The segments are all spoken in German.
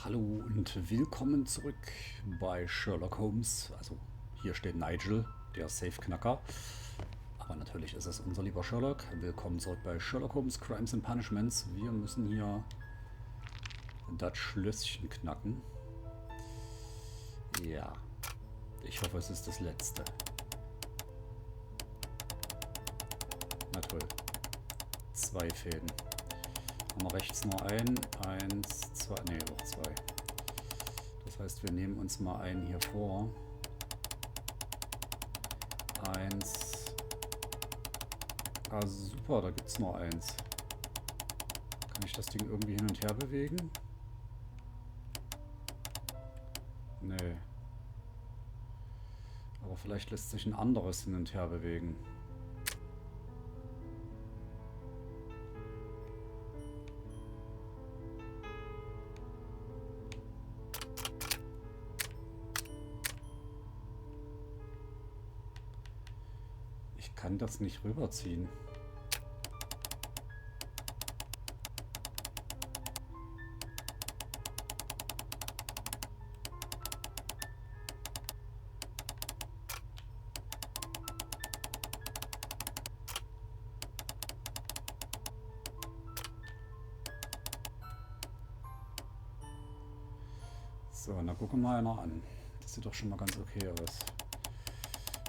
Hallo und willkommen zurück bei Sherlock Holmes. Also hier steht Nigel, der Safe-Knacker. Aber natürlich ist es unser lieber Sherlock. Willkommen zurück bei Sherlock Holmes Crimes and Punishments. Wir müssen hier das Schlösschen knacken. Ja, ich hoffe es ist das letzte. Na toll. 2 Fäden. Haben wir rechts nur ein, 1, 2, ne, doch 2. Das heißt, wir nehmen uns mal einen hier vor. 1. Ah, super, da gibt es nur 1. Kann ich das Ding irgendwie hin und her bewegen? Nee. Aber vielleicht lässt sich ein anderes hin und her bewegen. Ich kann das nicht rüberziehen. So, na gucken wir mal einer an. Das sieht doch schon mal ganz okay aus.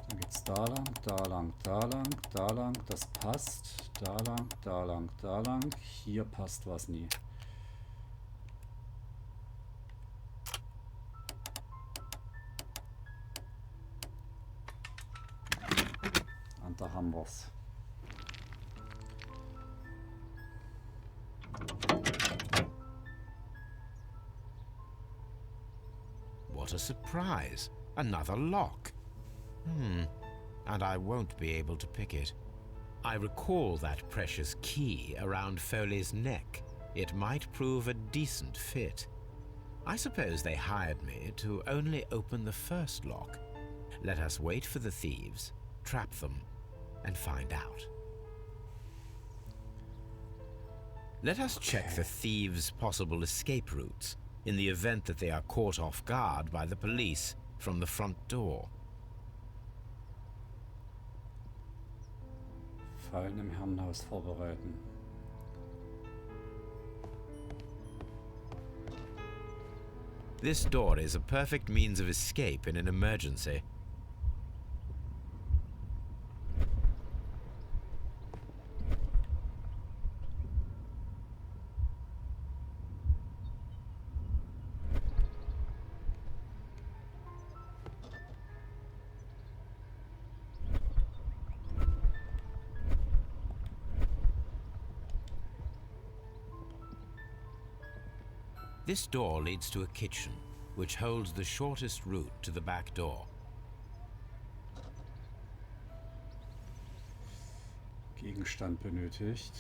Dann geht's da lang, da lang, da lang, da lang. Das passt. Da lang, da lang, da lang. Hier passt was nie. Und da haben wir's. What a surprise! Another lock. And I won't be able to pick it. I recall that precious key around Foley's neck. It might prove a decent fit. I suppose they hired me to only open the first lock. Let us wait for the thieves, trap them, and find out. Let us check the thieves' possible escape routes in the event that they are caught off guard by the police from the front door. Fallen im Herrenhaus vorbereiten. This door is a perfect means of escape in an emergency. This door leads to a kitchen, which holds the shortest route to the back door. Gegenstand benötigt.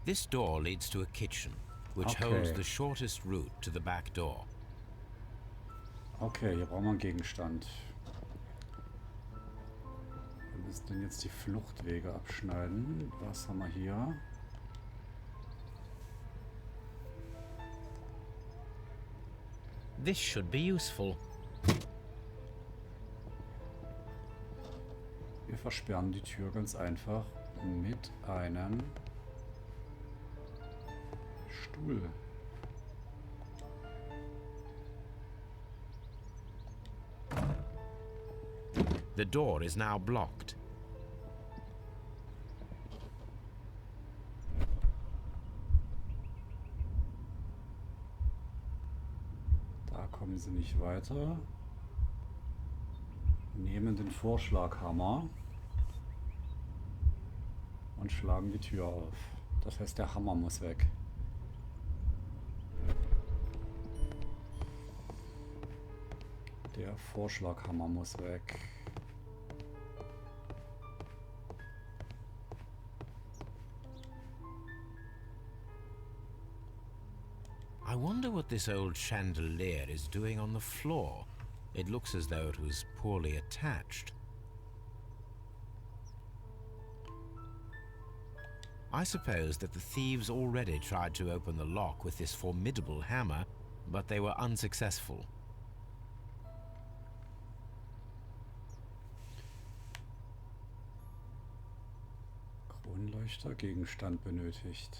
This door leads to a kitchen, which Okay. holds the shortest route to the back door. Okay, hier brauchen wir einen Gegenstand. Wir müssen dann jetzt die Fluchtwege abschneiden. Was haben wir hier? This should be useful. Wir versperren die Tür ganz einfach mit einem Stuhl. The door is now blocked. Da kommen sie nicht weiter. Nehmen den Vorschlaghammer und schlagen die Tür auf. Das heißt, der Hammer muss weg. Der Vorschlaghammer muss weg. I wonder what this old chandelier is doing on the floor. It looks as though it was poorly attached. I suppose that the thieves already tried to open the lock with this formidable hammer, but they were unsuccessful. Kronleuchter, Gegenstand benötigt.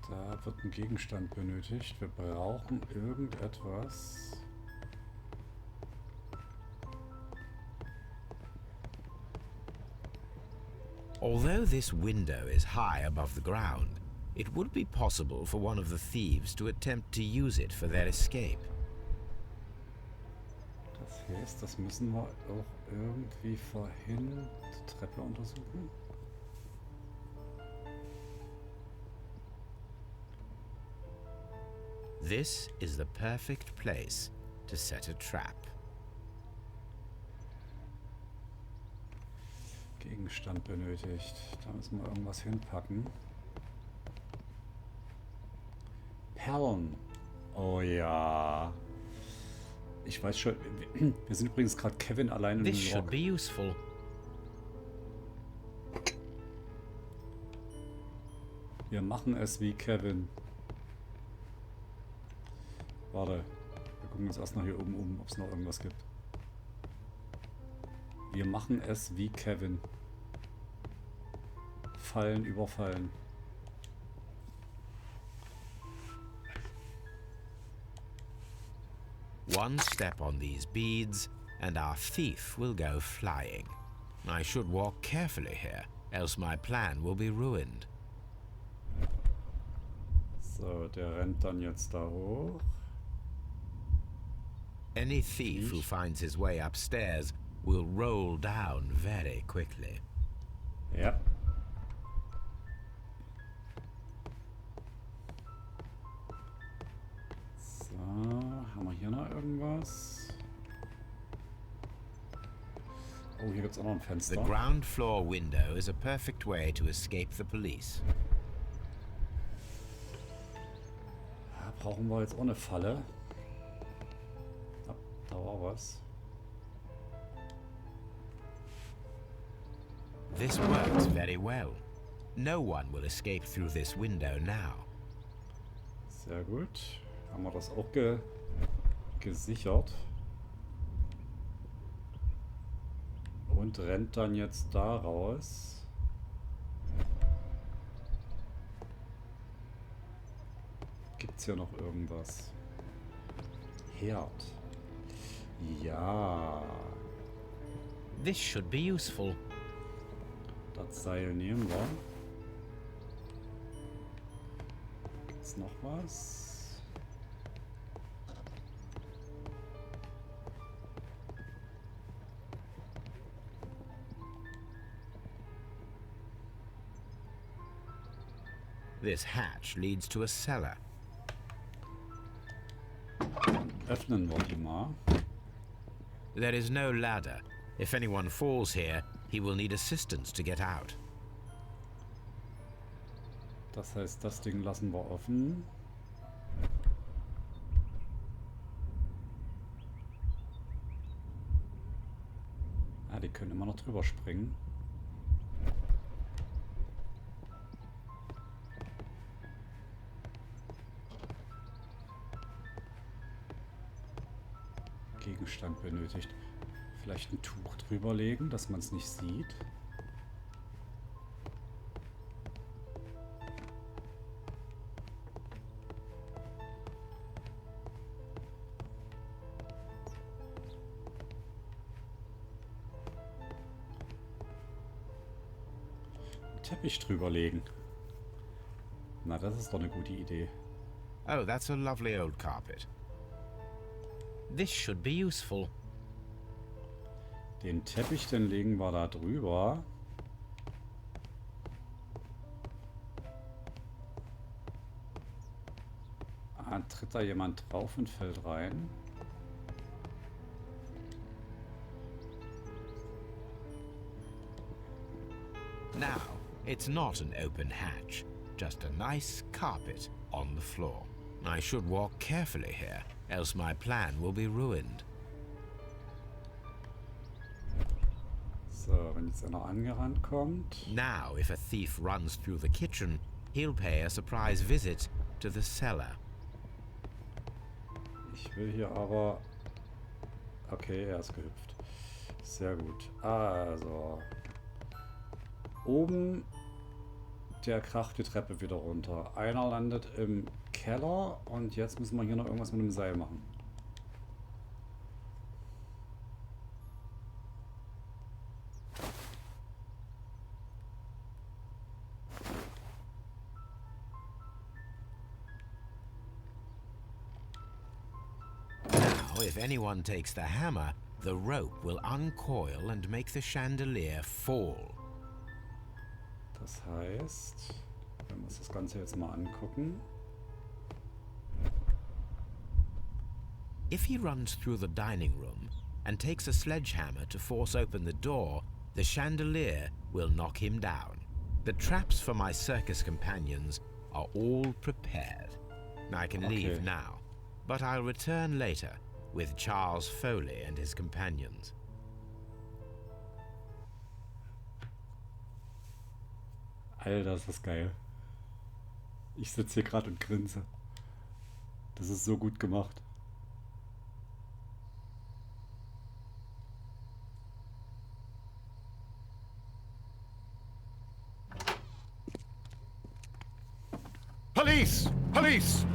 Da wird ein Gegenstand benötigt. Wir brauchen irgendetwas. Although this window is high above the ground, it would be possible for one of the thieves to attempt to use it for their escape. Das heißt, das müssen wir auch irgendwie vorhin die Treppe untersuchen. This is the perfect place to set a trap. Gegenstand benötigt. Da müssen wir irgendwas hinpacken. Perlen. Oh ja. Ich weiß schon. Wir sind übrigens gerade Kevin allein in New This should York. be useful. Wir machen es wie Kevin. Warte. Wir gucken uns erst noch hier oben um, ob es noch irgendwas gibt. Wir machen es wie Kevin. Fallen, überfallen. One step on these beads, and our thief will go flying. I should walk carefully here, else my plan will be ruined. So, der rennt dann jetzt da hoch. Any thief who finds his way upstairs will roll down very quickly. Ja. So, haben wir hier noch irgendwas? Oh, hier gibt es auch noch ein The Fenster. ground floor window is a perfect way to escape the police. Ja, brauchen wir jetzt auch eine Falle. Ja, da war was. This works very well. No one will escape through this window now. Sehr gut. Haben wir das auch gesichert. Und rennt dann jetzt da raus. Gibt's hier noch irgendwas? Herd. Ja. This should be useful. Das Seil nehmen wir. Gibt's noch was? This hatch leads to a cellar. Öffnen wir die mal. There is no ladder. If anyone falls here, he will need assistance to get out. Das heißt, das Ding lassen wir offen. Ah, die können immer noch drüber springen. Gegenstand benötigt. Vielleicht ein Tuch drüber legen, dass man es nicht sieht. Einen Teppich drüber legen. Na, das ist doch eine gute Idee. Oh, that's a lovely old carpet. This should be useful. Den Teppich, den legen wir da drüber. Ah, tritt da jemand drauf und fällt rein. Now, it's not an open hatch, just a nice carpet on the floor. I should walk carefully here, else my plan will be ruined. So, wenn jetzt einer angerannt kommt. Now, if a thief runs through the kitchen, he'll pay a surprise visit to the cellar. Ich will hier aber... Okay, er ist gehüpft. Sehr gut. Also... Oben... Der kracht die Treppe wieder runter. Einer landet im Keller und jetzt müssen wir hier noch irgendwas mit dem Seil machen. Now, if anyone takes the hammer, the rope will uncoil and make the chandelier fall. Das heißt, wenn wir uns das Ganze jetzt mal angucken. If he runs through the dining room and takes a sledgehammer to force open the door, the chandelier will knock him down. The traps for my circus companions are all prepared. I can leave now, but I'll return later with Charles Foley and his companions. Alter, ist das geil. Ich sitze hier gerade und grinse. Das ist so gut gemacht. Police! Police!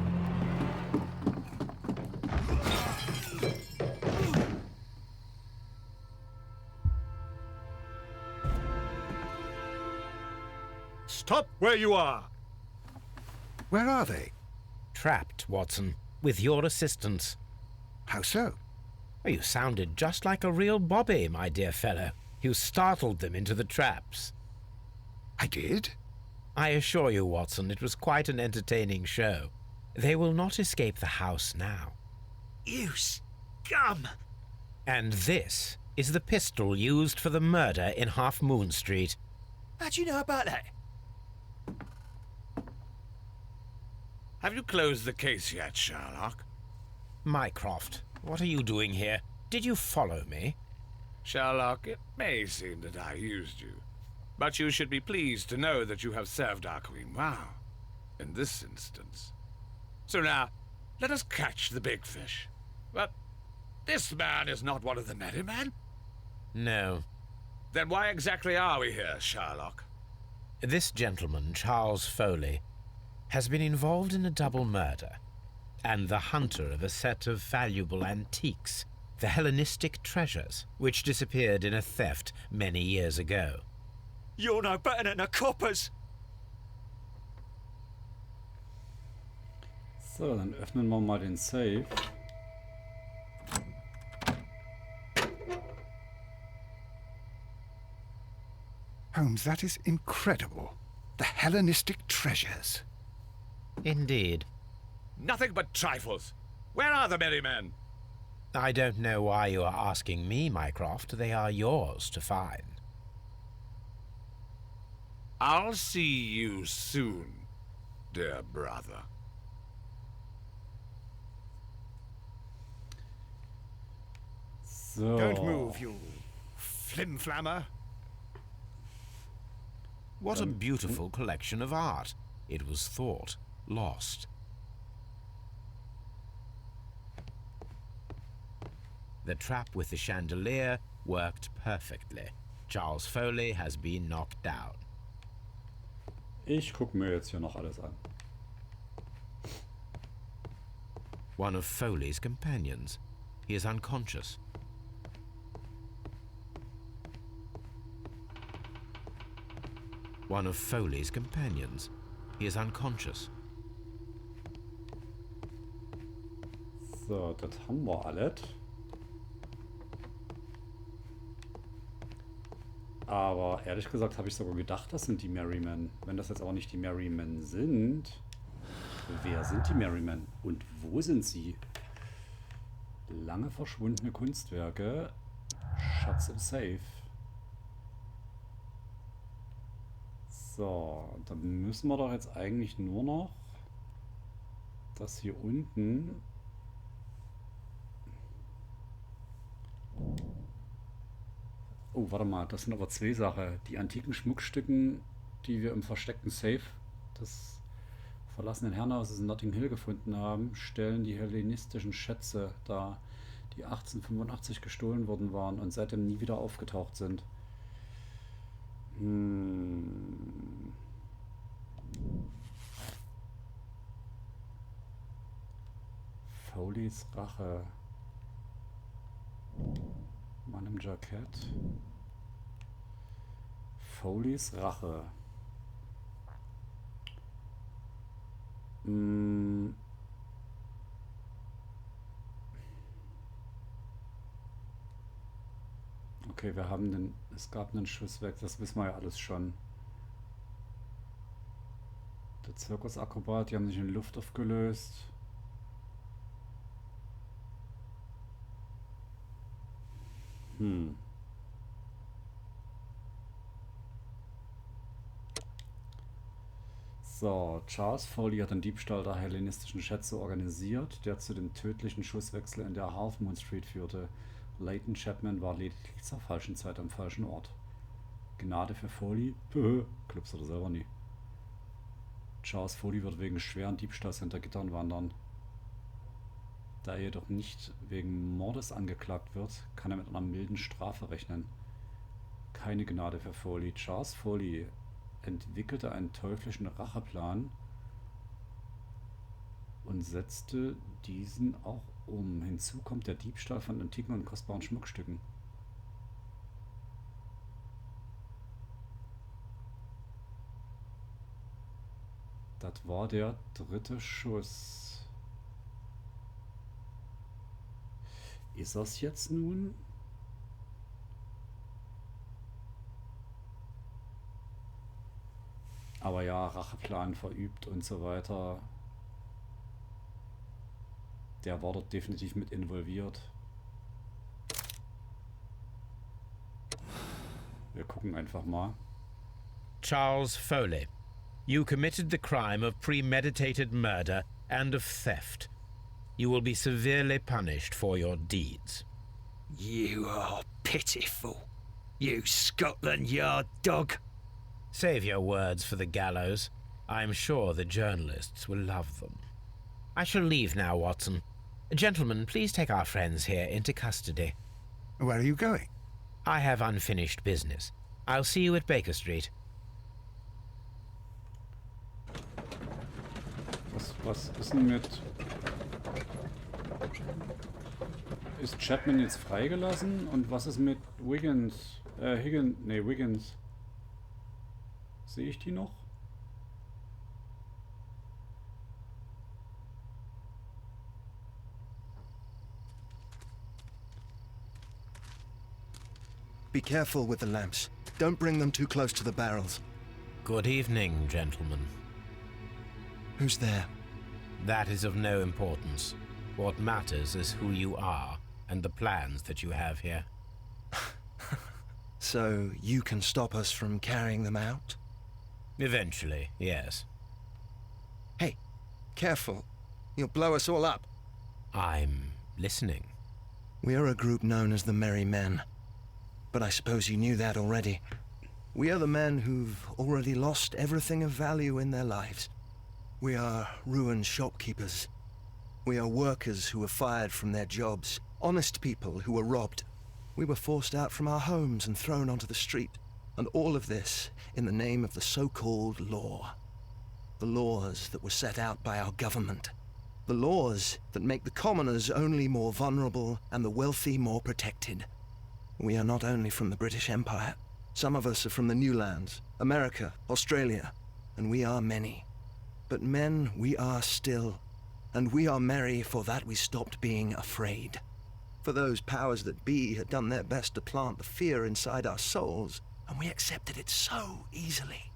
Stop where you are! Where are they? Trapped, Watson, with your assistance. How so? Oh, you sounded just like a real Bobby, my dear fellow. You startled them into the traps. I did? I assure you, Watson, it was quite an entertaining show. They will not escape the house now. You scum! And this is the pistol used for the murder in Half Moon Street. How do you know about that? Have you closed the case yet, Sherlock? Mycroft, what are you doing here? Did you follow me? Sherlock, it may seem that I used you, but you should be pleased to know that you have served our Queen well, in this instance. So now, let us catch the big fish. But this man is not one of the merry men? No. Then why exactly are we here, Sherlock? This gentleman, Charles Foley, has been involved in a double murder, and the hunter of a set of valuable antiques, the Hellenistic treasures, which disappeared in a theft many years ago. You're no better than the coppers! So, dann öffnen wir mal den Safe. Holmes, that is incredible. The Hellenistic treasures. Indeed. Nothing but trifles. Where are the merry men? I don't know why you are asking me, Mycroft. They are yours to find. I'll see you soon, dear brother. So. Don't move, you flimflammer. What a beautiful collection of art. It was thought lost. The trap with the chandelier worked perfectly. Charles Foley has been knocked down. Ich gucke mir jetzt hier noch alles an. One of Foley's companions. He is unconscious. One of Foley's companions. He is unconscious. So, das haben wir alles. Aber ehrlich gesagt habe ich sogar gedacht, das sind die Merrymen. Wenn das jetzt aber nicht die Merrymen sind, wer sind die Merrymen? Und wo sind sie? Lange verschwundene Kunstwerke. Schatz im Safe. So, dann müssen wir doch jetzt eigentlich nur noch das hier unten Oh, warte mal, das sind aber zwei Sachen. Die antiken Schmuckstücken, die wir im versteckten Safe des verlassenen Herrenhauses in Notting Hill gefunden haben, stellen die hellenistischen Schätze dar, die 1885 gestohlen worden waren und seitdem nie wieder aufgetaucht sind. Hm. Foleys Rache. Mann im Jackett. Foleys Rache. Hm. Okay, es gab einen Schusswechsel, das wissen wir ja alles schon. Der Zirkusakrobat, die haben sich in Luft aufgelöst. Hm. So, Charles Foley hat den Diebstahl der hellenistischen Schätze organisiert, der zu dem tödlichen Schusswechsel in der Half Moon Street führte. Leighton Chapman war lediglich zur falschen Zeit am falschen Ort. Gnade für Foley? Glaubst du das selber nie. Charles Foley wird wegen schweren Diebstahls hinter Gittern wandern. Da er jedoch nicht wegen Mordes angeklagt wird, kann er mit einer milden Strafe rechnen. Keine Gnade für Foley. Charles Foley entwickelte einen teuflischen Racheplan und setzte diesen auch um. Hinzu kommt der Diebstahl von antiken und kostbaren Schmuckstücken. Das war der dritte Schuss. Ist das jetzt nun? Aber ja, Racheplan verübt und so weiter. Der war dort definitiv mit involviert. Wir gucken einfach mal. Charles Foley, you committed the crime of premeditated murder and of theft. You will be severely punished for your deeds. You are pitiful, you Scotland Yard dog. Save your words for the gallows. I'm sure the journalists will love them. I shall leave now, Watson. Gentlemen, please take our friends here into custody. Where are you going? I have unfinished business. I'll see you at Baker Street. Was ist denn mit... Ist Chapman jetzt freigelassen? Und was ist mit Wiggins? Wiggins. Sehe ich die noch? Be careful with the lamps. Don't bring them too close to the barrels. Good evening, gentlemen. Who's there? That is of no importance. What matters is who you are and the plans that you have here. So you can stop us from carrying them out? Eventually, yes. Hey, careful. You'll blow us all up. I'm listening. We are a group known as the Merry Men. But I suppose you knew that already. We are the men who've already lost everything of value in their lives. We are ruined shopkeepers. We are workers who were fired from their jobs. Honest people who were robbed. We were forced out from our homes and thrown onto the street. And all of this in the name of the so-called law. The laws that were set out by our government. The laws that make the commoners only more vulnerable and the wealthy more protected. We are not only from the British Empire. Some of us are from the New Lands, America, Australia, and we are many. But men we are still, and we are merry for that we stopped being afraid. For those powers that be had done their best to plant the fear inside our souls, and we accepted it so easily.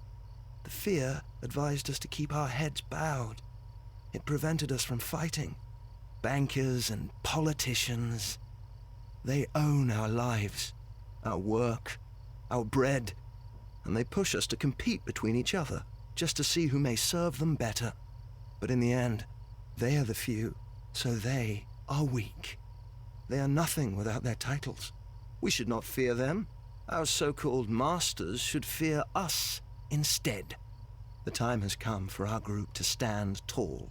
The fear advised us to keep our heads bowed. It prevented us from fighting. Bankers and politicians, they own our lives, our work, our bread, and they push us to compete between each other, just to see who may serve them better. But in the end, they are the few, so they are weak. They are nothing without their titles. We should not fear them. Our so-called masters should fear us instead. The time has come for our group to stand tall.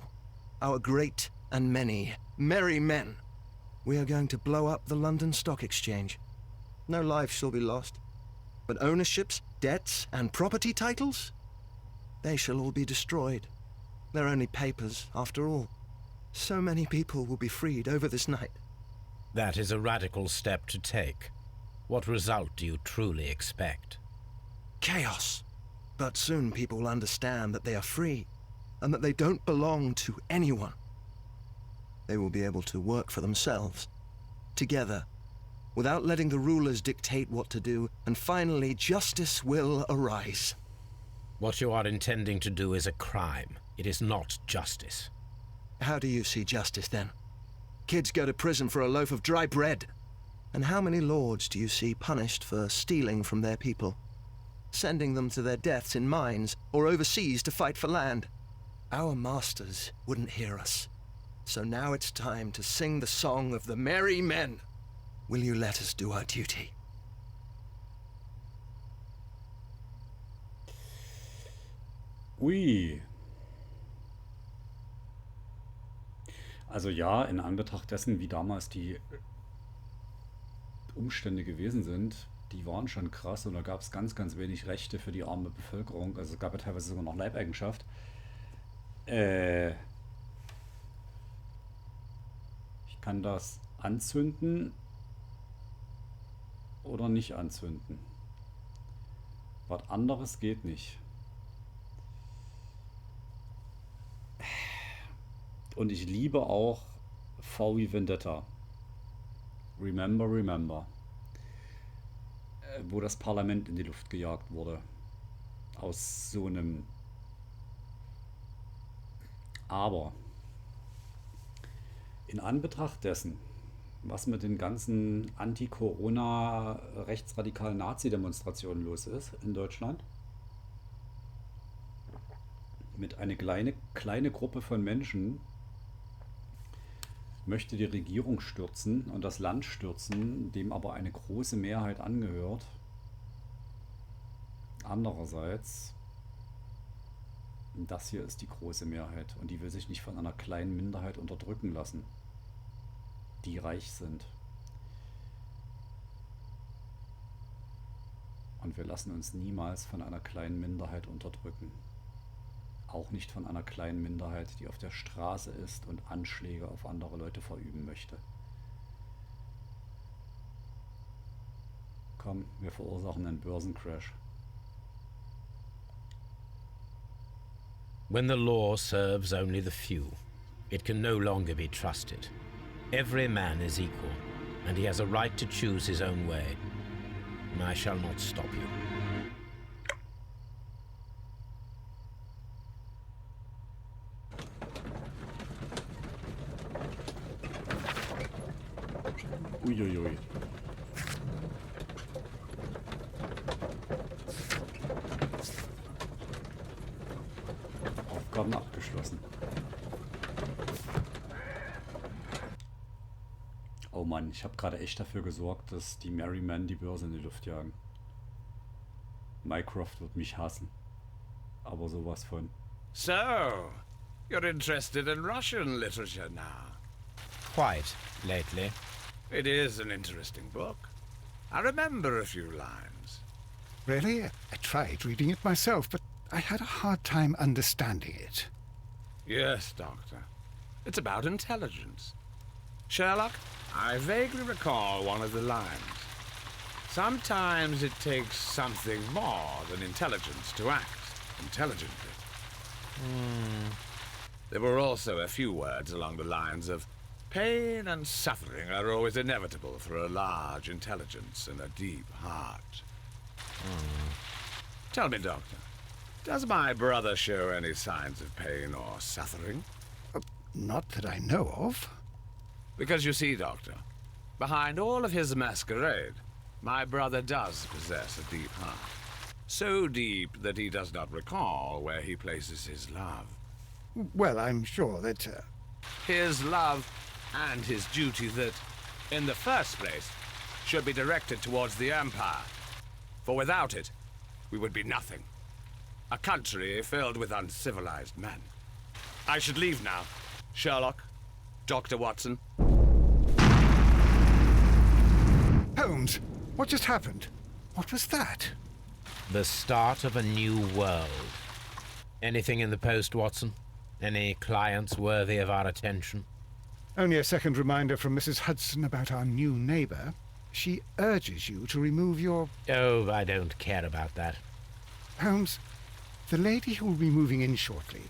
Our great and many merry men. We are going to blow up the London Stock Exchange. No life shall be lost. But ownerships, debts, and property titles? They shall all be destroyed. They're only papers, after all. So many people will be freed over this night. That is a radical step to take. What result do you truly expect? Chaos. But soon people will understand that they are free, and that they don't belong to anyone. They will be able to work for themselves, together, without letting the rulers dictate what to do, and finally justice will arise. What you are intending to do is a crime. It is not justice. How do you see justice, then? Kids go to prison for a loaf of dry bread. And how many lords do you see punished for stealing from their people? Sending them to their deaths in mines, or overseas to fight for land? Our masters wouldn't hear us. So now it's time to sing the song of the merry men. Will you let us do our duty? Ui. Also ja, in Anbetracht dessen, wie damals die Umstände gewesen sind, die waren schon krass und da gab es ganz, ganz wenig Rechte für die arme Bevölkerung. Also es gab ja teilweise sogar noch Leibeigenschaft. Ich kann das anzünden oder nicht anzünden. Was anderes geht nicht. Und ich liebe auch V wie Vendetta. Remember, remember. Wo das Parlament in die Luft gejagt wurde. Aus so einem... Aber in Anbetracht dessen, was mit den ganzen Anti-Corona-rechtsradikalen Nazi-Demonstrationen los ist in Deutschland, mit einer kleine Gruppe von Menschen möchte die Regierung stürzen und das Land stürzen, dem aber eine große Mehrheit angehört. Andererseits, das hier ist die große Mehrheit und die will sich nicht von einer kleinen Minderheit unterdrücken lassen, die reich sind. Und wir lassen uns niemals von einer kleinen Minderheit unterdrücken. Auch nicht von einer kleinen Minderheit, die auf der Straße ist und Anschläge auf andere Leute verüben möchte. Komm, wir verursachen einen Börsencrash. When the law serves only the few, it can no longer be trusted. Every man is equal, and he has a right to choose his own way. I shall not stop you. Uiuiui. Aufgaben abgeschlossen. Oh Mann, ich habe gerade echt dafür gesorgt, dass die Merry Men die Börse in die Luft jagen. Mycroft wird mich hassen. Aber sowas von. So, you're interested in Russian literature now? Quite, lately. It is an interesting book. I remember a few lines. Really? I tried reading it myself, but I had a hard time understanding it. Yes, Doctor. It's about intelligence. Sherlock, I vaguely recall one of the lines. Sometimes it takes something more than intelligence to act intelligently. There were also a few words along the lines of pain and suffering are always inevitable for a large intelligence and a deep heart. Tell me, Doctor, does my brother show any signs of pain or suffering? Not that I know of. Because you see, Doctor, behind all of his masquerade, my brother does possess a deep heart. So deep that he does not recall where he places his love. Well, I'm sure that... His love and his duty that, in the first place, should be directed towards the Empire, For without it, we would be nothing. A country filled with uncivilized men. I should leave now. Sherlock, Dr. Watson. Holmes, what just happened? What was that? The start of a new world. Anything in the post, Watson? Any clients worthy of our attention? Only a second reminder from Mrs. Hudson about our new neighbour. She urges you to remove your... Oh, I don't care about that. Holmes, the lady who will be moving in shortly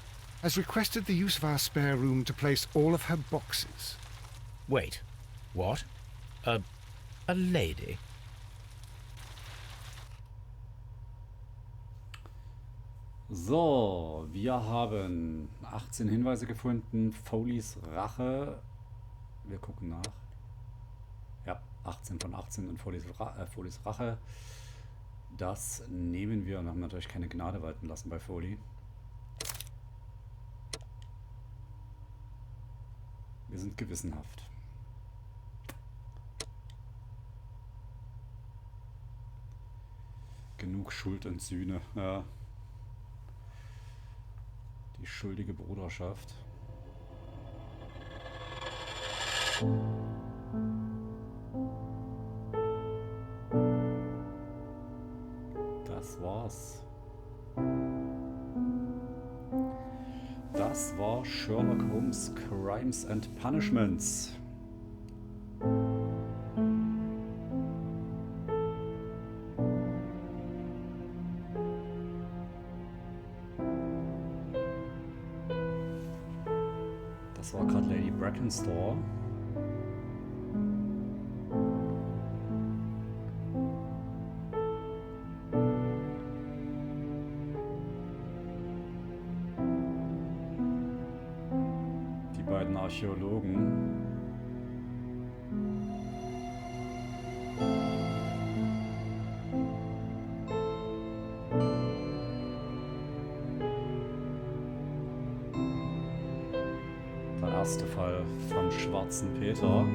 has requested the use of our spare room to place all of her boxes. Wait, what? A lady? So, wir haben 18 Hinweise gefunden. Foleys Rache. Wir gucken nach. Ja, 18 von 18 und Foleys Rache. Das nehmen wir und haben natürlich keine Gnade walten lassen bei Foley. Wir sind gewissenhaft. Genug Schuld und Sühne. Ja. Die schuldige Bruderschaft. Das war's. Das war Sherlock Holmes Crimes and Punishments. Das war gerade Lady Brackenstall. Die beiden Archäologen. Der erste Fall vom Schwarzen Peter.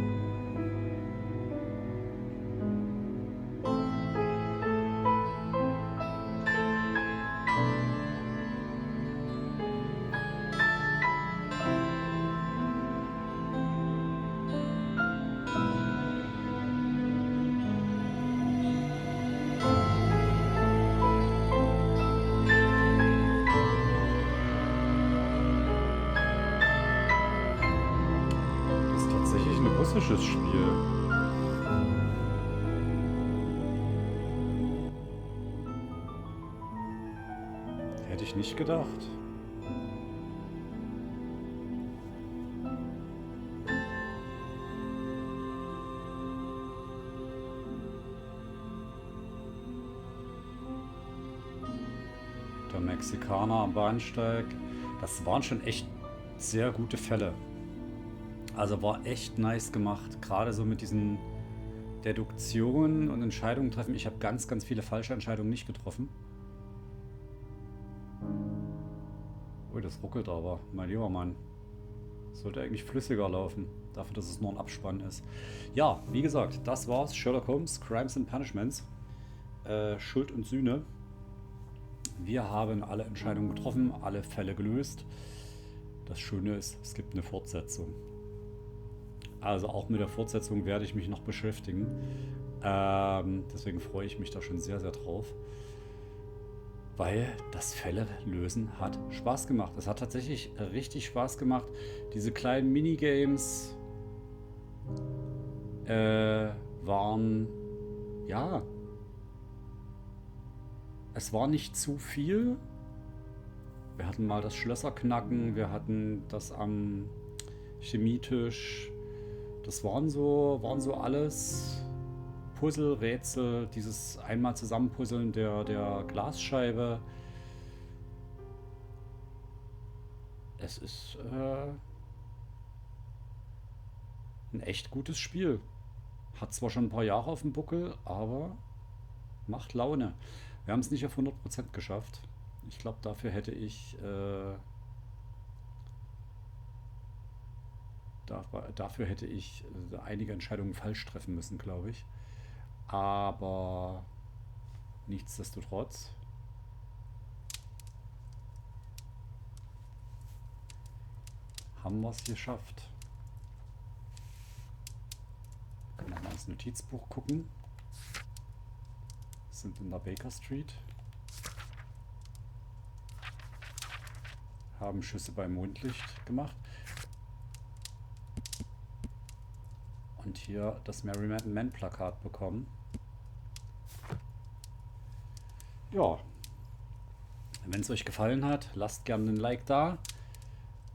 Russisches Spiel. Hätte ich nicht gedacht. Der Mexikaner am Bahnsteig. Das waren schon echt sehr gute Fälle. Also war echt nice gemacht, gerade so mit diesen Deduktionen und Entscheidungen treffen. Ich habe ganz, ganz viele falsche Entscheidungen nicht getroffen. Ui, das ruckelt aber, mein lieber Mann. Sollte eigentlich flüssiger laufen, dafür, dass es nur ein Abspann ist. Ja, wie gesagt, das war's. Sherlock Holmes, Crimes and Punishments. Schuld und Sühne. Wir haben alle Entscheidungen getroffen, alle Fälle gelöst. Das Schöne ist, es gibt eine Fortsetzung. Also auch mit der Fortsetzung werde ich mich noch beschäftigen. Deswegen freue ich mich da schon sehr, sehr drauf. Weil das Fälle lösen hat Spaß gemacht. Es hat tatsächlich richtig Spaß gemacht. Diese kleinen Minigames waren, ja, es war nicht zu viel. Wir hatten mal das Schlösserknacken, wir hatten das am Chemietisch. Das waren so alles Puzzle, Rätsel, dieses einmal Zusammenpuzzeln der Glasscheibe. Es ist ein echt gutes Spiel. Hat zwar schon ein paar Jahre auf dem Buckel, aber macht Laune. Wir haben es nicht auf 100% geschafft. Ich glaube, dafür hätte ich einige Entscheidungen falsch treffen müssen, glaube ich. Aber Nichtsdestotrotz. Haben wir es geschafft. Können wir mal ins Notizbuch gucken. Sind in der Baker Street. Haben Schüsse beim Mondlicht gemacht. Und hier das Merry Man Plakat bekommen. Ja. Wenn es euch gefallen hat, lasst gerne ein Like da.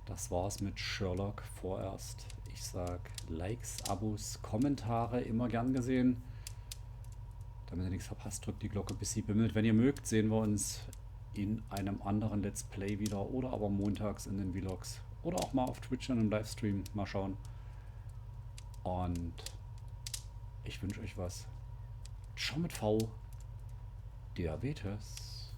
Das war's mit Sherlock vorerst. Ich sag Likes, Abos, Kommentare immer gern gesehen. Damit ihr nichts verpasst, drückt die Glocke, bis sie bimmelt. Wenn ihr mögt, sehen wir uns in einem anderen Let's Play wieder oder aber montags in den Vlogs oder auch mal auf Twitch in einem Livestream. Mal schauen. Und ich wünsche euch was. Ciao mit V. Diabetes.